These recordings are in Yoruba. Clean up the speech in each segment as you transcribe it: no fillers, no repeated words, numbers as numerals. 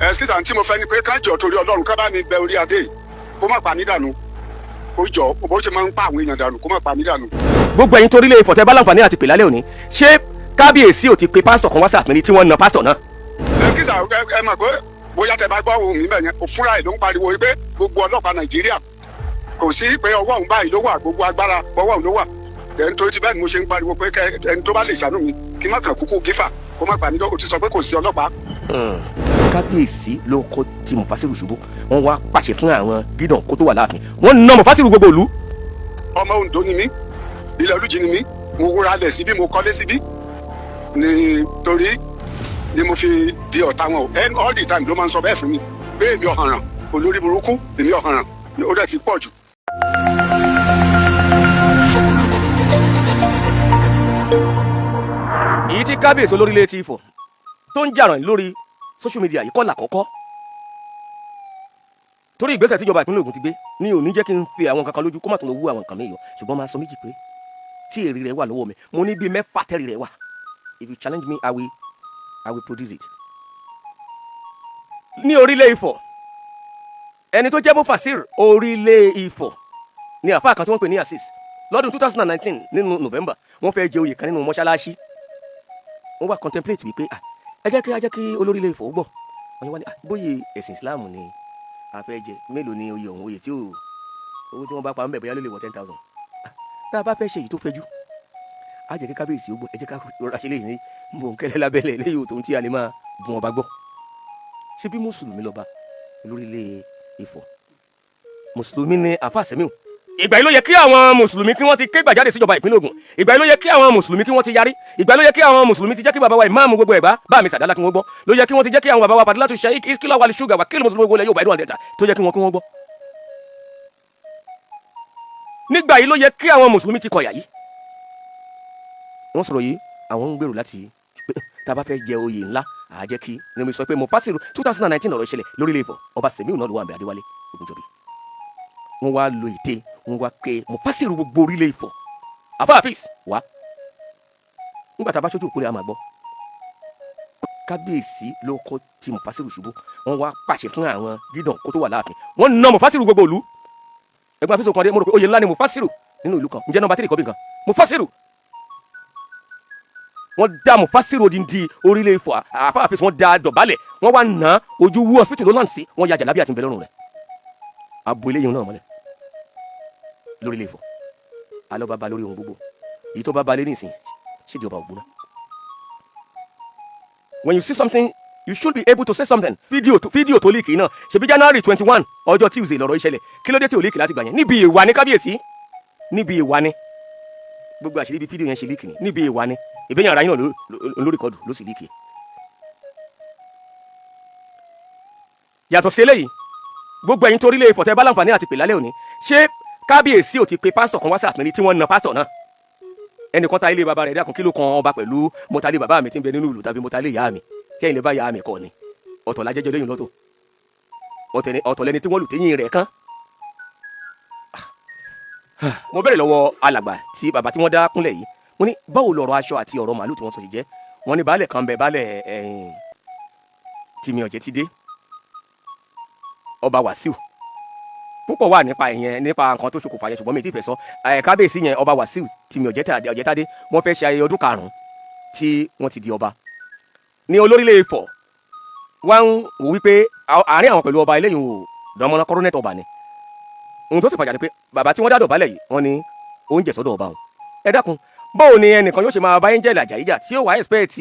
Excuse àǹtí mo fẹ́ ni pé ká jọ torí Ọlọ́run ká bá ní bẹ Ori Ade kó má pa mí dànù kó jọ bó ṣe máa ń pa àwọn èèyàn dànù kó má pa mí dànù. gbogbo ẹ̀yin torí Orile Ifo tẹ́ bá láǹfààní àti pè lálẹ́ òní ṣé kábíyèsí ò ti pe pásítọ̀ kan wá sàpínlẹ̀ tí wọ́n na pásítọ̀ náà. Excuse ẹ mọ̀ pé bóyá tẹ bá gbọ́ ohun mi bẹ̀ yẹn òfúra ẹ̀ ló ń pariwo pé gbogbo ọlọ́pàá Nàìjíríà kò sí pé ọwọ́ òun báyìí ló wà gbogbo agbára ọwọ́ òun ló wà ẹni tó ti bẹ́ẹ̀ ni mo ṣe ń pariwo pé ẹni tó bá lè ṣàánú mi kí má kàn kúkú gífà kó má pa mí lọ́wọ́ ó ti sọ pé kò sí ọlọ́pàá. kábíyèsí ló kọ́ ti Mufasiru ṣubú wọ́n wá pàṣẹ fún àwọn gídàn kó tó wà láàfin wọ́n na Mufasiru gbogbo ìlú. ọmọ Oǹdó ni mí ilẹ̀ Olújì ni mí mo wúra lẹ̀ síbí mo kọ́lé síbí nítorí ni mo fi di ọ̀tá wọn o all the time ló máa ń sọ bẹ́ẹ̀ fún mi pé èmi ọ̀hànràn olórí burúkú èmi ọ̀hànràn ó dẹ̀ ti pọ̀ jù. èyí tí kábíyèsí Orile Ifo tó ń jàràn lórí social media yìí kọ́ làkọ́kọ́ torí ìgbésẹ̀ tíjọba ìpínlẹ̀ Ògùn ti gbé ní òní jẹ́ kí n fi àwọn kankan lójú kó má tún lọ wú àwọn nǹkan mi yọ ṣùgbọ́n máa sọ méjì pé tí èrè rẹ̀ wà lọ́wọ́ mi mo ní bíi 6 tẹ́rì rẹ̀ wà if you challenge me I will produce it. ní Orile Ifo ẹni tó jẹ́ Mufasiru Orile Ifo ní àfáà kan tí wọ́n pè ní Asiri lọ́dún 2019 nínú November wọ́n fẹ́ jẹ oyè kan nínú mọ́ṣáláṣí wọ́n wá contemplate wípé ẹ jẹ́ kí Orile Ifo gbọ́ wọ́n yẹn wá ní bóyè ẹ̀sìn Islam ni a fẹ́ jẹ mélòó ni oyè ọ̀hún oyè tí owó tí wọ́n bá pa ń bẹ̀ bóyá ló lè wọ 10,000 tá a bá fẹ́ ṣe èyí tó fẹ́jú á jẹ́ kí kábíyèsí ó gbọ́ ẹ jẹ́ ká rọra ṣe léyìn ní bòńkẹ́lẹ́ lábẹ́lẹ̀ léyìí òtún tí a lè máa bùn ọba gbọ́ ṣé bí mùsùlùmí lọ́ba Orile Ifo mùsùlùmí ni àfáà Semiu ìgbà yìí ló yẹ kí àwọn mùsùlùmí kí wọ́n ti ké gbàjáde síjọba ìpínlẹ̀ Ògùn ìgbà yìí ló yẹ kí àwọn mùsùlùmí kí wọ́n ti yarí ìgbà yìí ló yẹ kí àwọn mùsùlùmí ti jẹ́ kí bàbá wa ìmáàmù gbogbo Ẹ̀gbá bá mi Sàdálà kí wọ́n gbọ́ ló yẹ kí wọ́n ti jẹ́ kí àwọn bàbá wa Fadilatu Sheikh Iskila Wali Sugar wa kílò mùsùlùmí gbogbo ilẹ̀ Yorùbá ìdúrà tó yẹ kí wọ́n gbọ́. nígbà yìí ló yẹ kí àwọn mùsùlùmí ti kọ̀yà yìí wọ́n sọ̀rọ̀ yìí àwọn ń gbèrò láti tá a bá fẹ́ jẹ oyè ńlá àjẹ́ kí ni mo sọ pé Mufasiru 2019 ọ̀rọ̀ ìṣẹ̀lẹ̀ Orile Ifo Ọba Semiu náà ló wà ń bẹ Adewale Ogunjobi wọ́n wá lo ète wọ́n wá pé Mufasiru gbogbo Orile Ifo àfáàfíìs wá nígbà tá a bá ṣojú òkúlẹ̀ àmà gbọ́ kábíyèsí ló kọ́ ti Mufasiru ṣubú wọ́n wá pàṣẹ fún àwọn gídàn kó tó wà láàfin wọ́n na Mufasiru gbogbo ìlú ẹgbẹ́ àfíìsì kan dé mo rò pé oyè ńlá ni Mufasiru nínú ìlú kan ǹjẹ́ nọ́mbà 3 kọ́ bí nǹkan Mufasiru wọ́n dá Mufasiru odindi Orile Ifo àfáàfíìs wọ́n dá dọ̀bálẹ̀ wọ́n wá na ojú wú hospital ló láǹsí wọ́n ya jàlábí àti ìbẹ̀lọ́rùn rẹ̀ abo eléyìí náà mọ́lẹ̀ Orile Ifo alọ́ bá ba lórí ohun gbogbo èyí tó bá ba lé ní ìsìn ṣèdí ọba ògbóná. when you see something you should be able to say something. fídíò tó líìkì náà ṣebí January 21 ọjọ́ Tuesday lọ́rọ̀ ìṣẹ̀lẹ̀ kí ló dé tí ò líìkì láti gbà yẹn níbi ìwà ní kábíyèsí níbi ìwà ní gbogbo àṣírí ibi fídíò yẹn ṣe líìkì ní níbi ìwà ní ìbéyàn ara yín náà lórí kọdù ló sì líìkì. yàtọ̀ sí eléyìí gbogbo ẹ̀yin tó Orile Ifo tẹ́ bá láǹfààní àti pè lálẹ́ òní ṣé kábíyèsí ò ti pe pásítọ̀ kan wá sàpínlẹ̀ tí wọ́n na pásítọ̀ náà ẹnìkan ta ilé bàbá rẹ̀ dákun kí ló kan ọba pẹ̀lú mọ́tàlẹ́ bàbá mi tí ń bẹ nínú ìlú tàbí mọ́tàlẹ́ ìyá mi kẹ́yìn lè bá ìyá mi kọ́ ni ọ̀tọ̀ la jẹ́jọ́ lẹ́yìn lọ́tọ̀ ọ̀tọ̀ lẹni tí wọ́n lù téyìn rẹ̀ kán. mo bẹ̀rẹ̀ lọ́wọ́ alàgbà tí bàbá tí wọ́n dá kúnlẹ̀ yìí mo ní báwo lọ̀rọ̀ aṣọ àti ọ̀rọ̀ màálù tí wọ́n sọ yìí jẹ́ wọ́n ní baálẹ̀ kan bẹ baálẹ̀ tìmí ọ̀jẹ̀ ti dé ọba Wàsíù púpọ̀ wà nípa ìyẹn nípa nǹkan tó ṣokùnfà yẹn ṣùgbọ́n mi ti fẹ́ sọ kábíyèsí yẹn ọba Wàsíù tìmí ọ̀jẹ̀tádé wọ́n fẹ́ ṣe ayẹyẹ ọdún 5 tí wọ́n ti di ọba ní Orile Ifo wá ń wò wípé àárín àwọn pẹ̀lú ọba eléyìí ò dánmọ́ná kọ́rọ́nẹ́tì ọba ni ohun tó sì fàjà ni pé bàbá tí wọ́n dádọ̀ balẹ̀ yìí wọ́n ní oúnjẹ sọ́dọ̀ ọba òun ẹ dákun báwo ni ẹnìkan yóò ṣe máa bá Angel Ajayi jà tí ó wà expect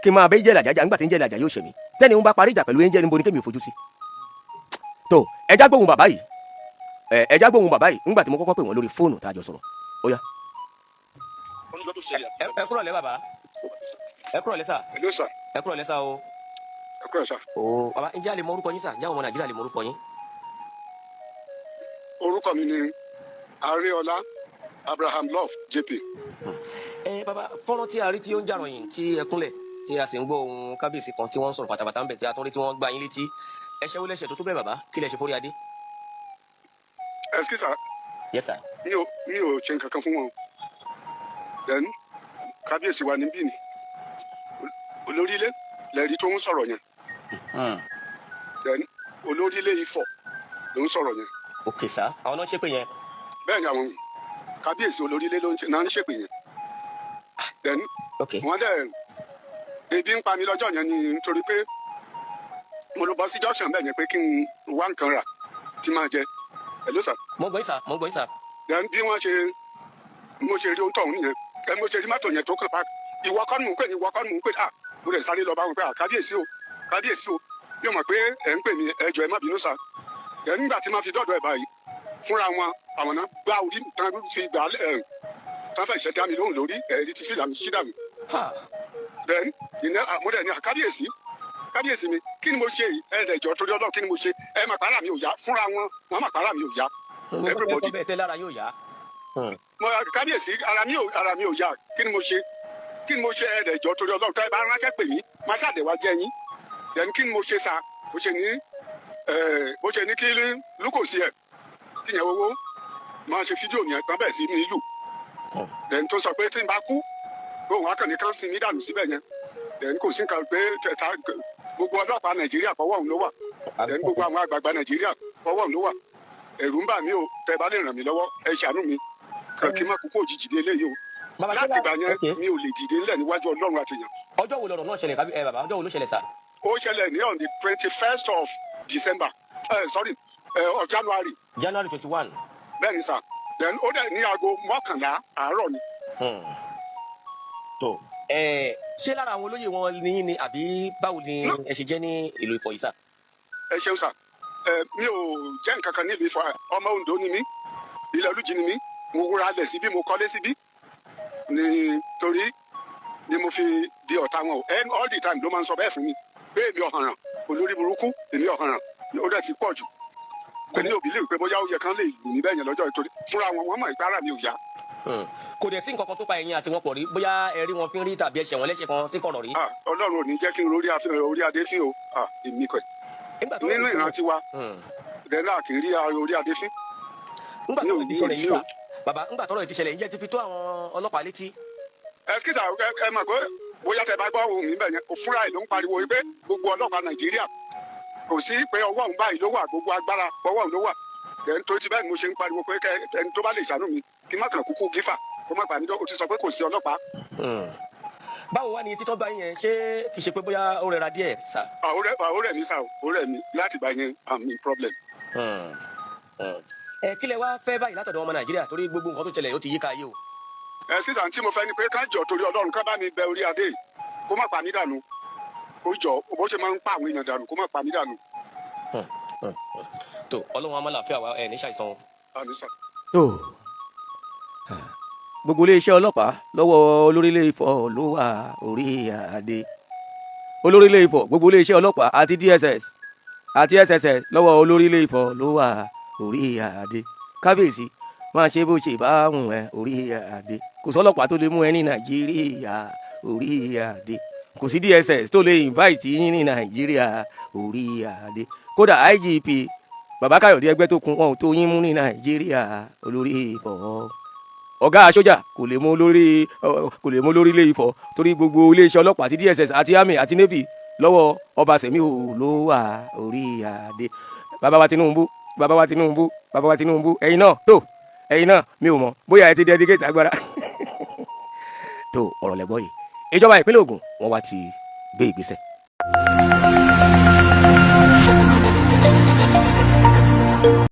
kí n máa bá Angel Ajayi jà nígbà tí Angel Ajayi yóò ṣe mí tẹ́ni ń bá parí ìjà pẹ̀lú Angel níbo ni kémi ò fojú sí tó ẹjá gbóhùn bàbá yìí nígbà tí mo kọ́kọ́ pè wọ́n lórí fóònù tá a jọ sọ̀rọ̀ ó yá. ẹ kúrò lẹ́ bàbá ẹ kúrò lẹ́ sà ẹ kúrò lẹ́ sà o. ẹ kúrò sà. o bàbá ǹjẹ́ a lè mọ orúkọ yín sà ǹjẹ́ àwọn ọmọ Nàìjíríà lè mọ orúkọ yín. orúkọ mi ni Areola Abraham Love JP. bàbá fọ́nrán tí a rí tí ó ń jà ròyìn tí ẹ kúnlẹ̀ tí a sì ń gbọ́ ohun kábíyèsí kan tí wọ́n ń sọ̀rọ̀ pátápátá ń bẹ̀ tí a tún rí tí wọ́n gbá yín létí ẹ̀ṣẹ̀ wo lẹ́ṣẹ̀ tó tó bẹ́ẹ̀ bàbá kí lẹ ṣe fórí adé. Excuse sir. Yes sir. mi ò ṣe nǹkan kan fún wọn then kábíyèsí wa níbí ni olórí ilé lẹ́rìí tó ń sọ̀rọ̀ yẹn then Orile Ifo ló ń sọ̀rọ̀ yẹn. ok sá àwọn náà ṣépè yẹn. bẹ́ẹ̀ ni àwọn kábíyèsí olórílé ló ń ṣépè yẹn. then wọ́n dẹ̀ ebi ń pa mi lọ́jọ́ yẹn ni nítorí pé mo lọ bọ́ sí junction bẹ́ẹ̀ yẹn pé kí n wá nǹkan rà tí máa jẹ. hello sir. mo gbọ́ yín sà. then bí mo ṣe rí ohun tọ̀hún yẹn mo ṣe rí mọ́tò yẹn tó kàn pa ìwọ kọ́ ni mò ń pè ní ìwọ kọ́ ni mò ń pè mo lè sáré lọ bá wọn pé kábíyèsí o yóò mọ̀ pé ẹ̀ ń pè mí ẹ jọ̀ọ́ ẹ má bínú sá. then nígbà tí máa fi dọ́dọ̀ ẹ̀ báyìí fúnra wọn àwọn náà gbá orí tán fi gbà tán fẹ́ ṣẹ̀dá mi lóhùn lórí ẹ̀rí ti fìlà mi ṣídà mi. then mo dẹ̀ ní kábíyèsí mi kí ni mo ṣe yìí ẹ̀ẹ́dẹ̀jọ́ torí ọlọ́run kí ni mo ṣe ẹ mà pàrà mi ò yá fúnra wọn mà pàrà mi ò yá. everybody kábíyèsí ara mi ò yá kí ni mo ṣe ẹ̀ẹ́dẹ̀jọ́ torí ọlọ́run tó ẹ bá ránṣẹ́ pè mí má ṣàdéwà jẹ́ yín. then kí ni mo ṣe sa bó ṣe ní kí lúkòsí ẹ̀ kí yẹn owó máa ṣe fídíò yẹn tán bẹ́ẹ̀ sí ní ìlú. then tó sọ pé tí n bá kú òun akànnì kan sin mí dànù síbẹ̀ yẹn. then kò sí nǹkan pé gbogbo ọlọ́pàá nàìjíríà fọwọ́ òun ló wà. then gbogbo àwọn àgbààgbà nàìjíríà fọwọ́ òun ló wà. ẹ̀rù ń bà mí o tẹ́ bá lè ràn mí lọ́wọ́ ẹ ṣàánú mi kàn kí n má kú kó òjijì dé eléyìí o. láti ìgbà yẹn mi ò lè dìde ńlẹ̀ níwájú ọlọ́run àtìyàn. ọjọ́ wo lọ̀rọ̀ náà ṣẹlẹ̀ bàbá ọjọ́ wo ló ṣẹlẹ̀ sà. ó ṣẹlẹ̀ ní on the 21st of December January. January 21. bẹ́ẹ̀ ni sà then ó dẹ̀ ní aago 11 àárọ̀ ni. tó ṣé lára àwọn olóyè wọn ni àbí báwo ni ẹ ṣe jẹ́ ní ìlú Ifọ̀ yìí sà. ẹ ṣeun sà mi ò jẹ́ nǹkan kan nílùú Ifọ̀ ọmọ Oǹdó ni mí ilẹ̀ Olújì ni mí mo wúra lẹ̀ síbí mo kọ́lé síbí nítorí ni mo fi di ọ̀tá wọn o all the time ló máa ń sọ bẹ́ẹ̀ fún mi pé èmi ọ̀hànràn olórí burúkú èmi ọ̀hànràn ó dẹ̀ ti pọ̀ jù pé ní òbí lè pé bóyá ó yẹ kán lè lù mí bẹ́ẹ̀ yẹn lọ́jọ́ ìtorí fúnra wọn mọ̀ ìpara mi ò yá. kò dẹ̀ sí nǹkan kan tó pa ẹ̀yin àti wọn pọ̀ rí bóyá ẹ rí wọn fi ń rí tàbí ẹ̀ṣẹ̀ wọn lẹ́ṣẹ̀ kan sí kọ̀rọ̀ rí. Ọlọ́run ò ní jẹ́ kí n Orí Adé fín o èmi kọ̀ nínú ìrántí wa dẹ́nà kì í rí Orí Adé fín. bàbá ńgbà tọ́rọ̀ ti ṣẹlẹ̀ yẹ ti fi tó àwọn ọlọ́pàá létí. ẹsikísà ẹ mọ̀ pé bóyá tẹ bá gbọ́ ohun mi bẹ̀ yẹn fúnra ẹ̀ ló ń pariwo pé gbogbo ọlọ́pàá Nàìjíríà kò sí pé ọwọ́ òun báyìí ló wà gbogbo agbára ọwọ́ òun ló wà ẹni tó ti bẹ́ẹ̀ ni mo ṣe ń pariwo pé ẹni tó bá lè ṣàánú mi kí n má kàn kúkú gífà kó má gbà mí o ti sọ pé kò sí ọlọ́pàá. báwo wá ni títọ́ bá yẹn ṣé kì í ṣe pé bóyá ó rẹra díẹ̀ sà. ó rẹ̀ mí sà ó rẹ̀ mí láti bá yẹn àmì problem. kí lẹ wá fẹ́ báyìí látọ̀dọ̀ ọmọ Nàìjíríà torí gbogbo nǹkan tó ṣẹlẹ̀ ó ti yíká ayé o. sísà tí mo fẹ́ ni pé ká jọ torí Ọlọ́run ká bá mi bẹ Orí Adé kó má pa mí dànù kó jọ bó ṣe máa ń pa àwọn èèyàn dànù kó má pa mí dànù. tó Ọlọ́run á máa láàfin àwa ní ṣàìsàn. tó gbogbo iléeṣẹ́ ọlọ́pàá lọ́wọ́ Orile Ifo ló wà Ori Ade Orile Ifo gbogbo iléeṣẹ́ ọlọ́pàá àti DSS àti SSS lọ́wọ́ Orile Ifo ló wà Ori Ade kábíyèsí máa ṣe bó ṣe bá hùn ẹ Ori Ade kò sọ́lọ́pàá tó lè mú ẹ ní Nàìjíríà Ori Ade kò sí DSS tó lè invite yín ní Nàìjíríà Ori Ade kódà IGP bàbá Káyọ̀dé ẹgbẹ́ tó kún wọn ò tó yín mú ní Nàìjíríà Orile Ifo ọ̀gá sójà kò lè mú Orile Ifo torí gbogbo iléeṣẹ́ ọlọ́pàá àti DSS àti army àti navy lọ́wọ́ Ọba Semiu ló wà Ori Ade bàbá wa Tinubu ẹ̀yin náà mi ò mọ̀ bóyá ẹ ti dedicate agbára tó ọ̀rọ̀ lẹ́gbọ́ yìí ìjọba ìpínlẹ̀ Ògùn wọ́n wá ti gbé ìgbésẹ̀.